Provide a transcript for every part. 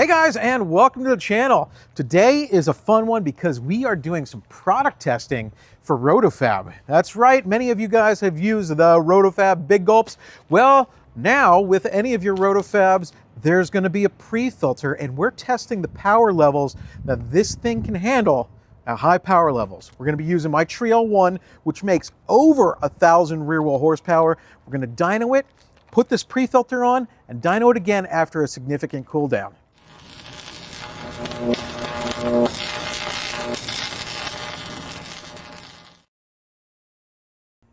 Hey guys, and welcome to the channel. Today is a fun one because we are doing some product testing for Roto-fab. That's right, many of you guys have used the Rotofab Big Gulps. Well, now with any of your Roto-fabs, there's going to be a pre-filter, and we're testing the power levels that this thing can handle at high power levels. We're going to be using my ZL1, which makes over 1,000 rear wheel horsepower. We're going to dyno it, put this pre-filter on, and dyno it again after a significant cool down.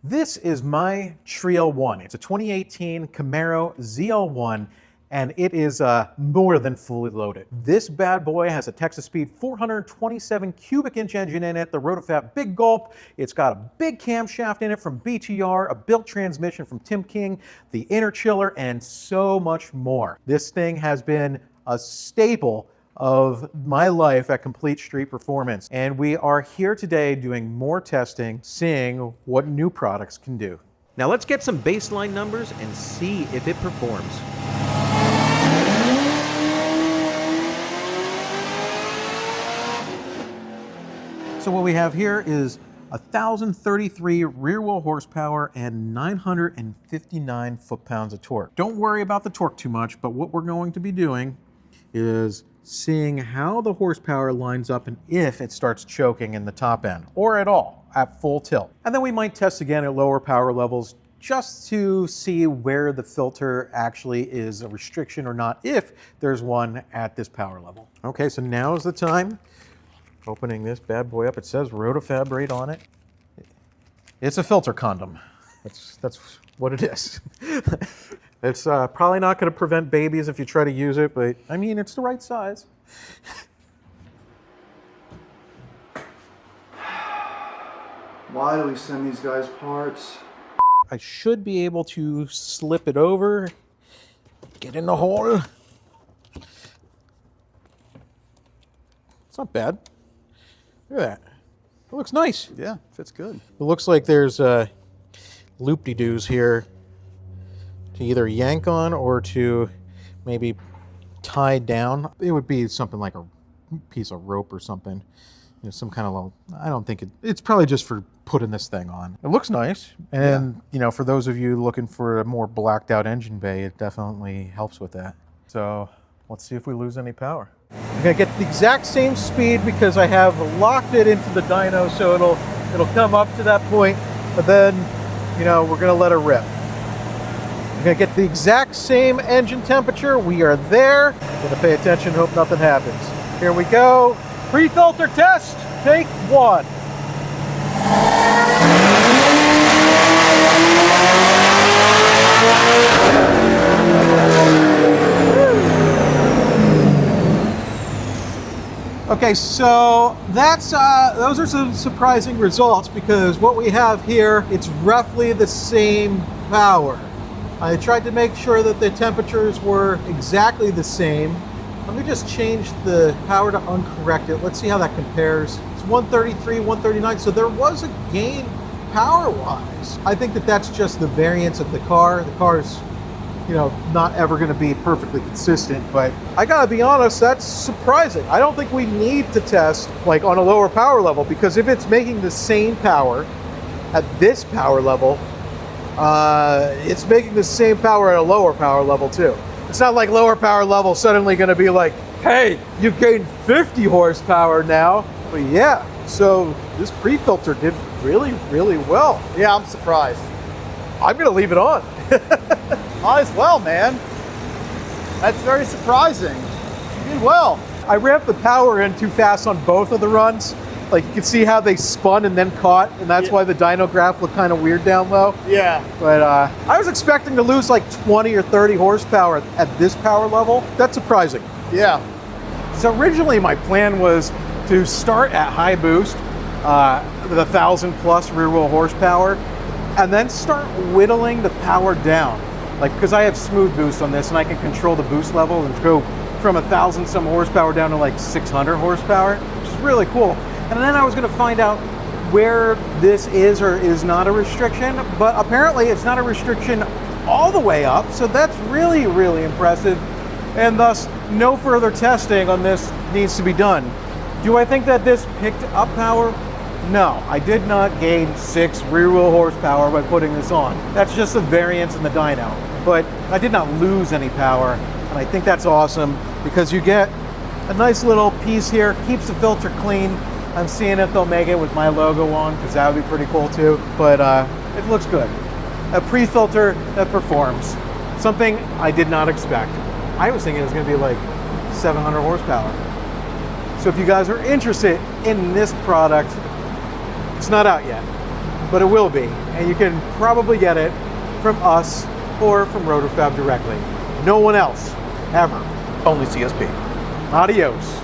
This is my ZL1. It's a 2018 Camaro ZL1, and it is more than fully loaded. This bad boy has a Texas Speed 427 cubic inch engine in it, the Rotofab Big Gulp. It's got a big camshaft in it from BTR, a built transmission from Tim King, the inner chiller, and so much more. This thing has been a staple of my life at Complete Street Performance. And we are here today doing more testing, seeing what new products can do. Now let's get some baseline numbers and see if it performs. So what we have here is 1,033 rear wheel horsepower and 959 foot-pounds of torque. Don't worry about the torque too much, but what we're going to be doing is seeing how the horsepower lines up and if it starts choking in the top end, or at all, at full tilt. And then we might test again at lower power levels just to see where the filter actually is a restriction or not, if there's one at this power level. Okay, so now is the time. Opening this bad boy up, it says Rotofab right on it. It's a filter condom. That's what it is. It's probably not going to prevent babies if you try to use it, but I mean, it's the right size. Why do we send these guys parts? I should be able to slip it over, get in the hole. It's not bad. Look at that. It looks nice. Yeah, fits good. It looks like there's loop-de-doos here to either yank on or to maybe tie down. It would be something like a piece of rope or something. You know, some kind of little, I don't think it's probably just for putting this thing on. It looks nice. And, yeah, you know, for those of you looking for a more blacked out engine bay, it definitely helps with that. So let's see if we lose any power. I'm gonna get the exact same speed because I have locked it into the dyno, so it'll come up to that point, but then, you know, we're gonna let it rip. I'm gonna get the exact same engine temperature. We are there. I'm gonna pay attention, hope nothing happens. Here we go. Pre-filter test, take one. Okay, so those are some surprising results because what we have here, it's roughly the same power. I tried to make sure that the temperatures were exactly the same. Let me just change the power to uncorrect it. Let's see how that compares. It's 133, 139, so there was a gain power-wise. I think that that's just the variance of the car. The car's, you know, not ever going to be perfectly consistent, but I gotta be honest, that's surprising. I don't think we need to test like on a lower power level, because if it's making the same power at this power level, it's making the same power at a lower power level too. It's not like lower power level suddenly going to be like, hey, you've gained 50 horsepower now. But yeah, so this pre-filter did really, really well. Yeah, I'm surprised. I'm going to leave it on. Might as well, man. That's very surprising. You did well. I ramped the power in too fast on both of the runs. Like, you can see how they spun and then caught, and that's why the dyno graph looked kind of weird down low. Yeah. But I was expecting to lose like 20 or 30 horsepower at this power level. That's surprising. Yeah. So originally my plan was to start at high boost, the 1,000 plus rear wheel horsepower, and then start whittling the power down. Like, because I have smooth boost on this and I can control the boost level and go from 1,000 some horsepower down to like 600 horsepower, which is really cool. And then I was going to find out where this is or is not a restriction, but apparently it's not a restriction all the way up, so that's really, really impressive. And thus, no further testing on this needs to be done. Do I think that this picked up power? No, I did not gain 6 rear wheel horsepower by putting this on. That's just a variance in the dyno. But I did not lose any power, and I think that's awesome because you get a nice little piece here, keeps the filter clean. I'm seeing if they'll make it with my logo on, because that would be pretty cool too, but it looks good. A pre-filter that performs, something I did not expect. I was thinking it was gonna be like 700 horsepower. So if you guys are interested in this product, it's not out yet, but it will be. And you can probably get it from us or from Rotofab directly. No one else, ever. Only CSP. Adios.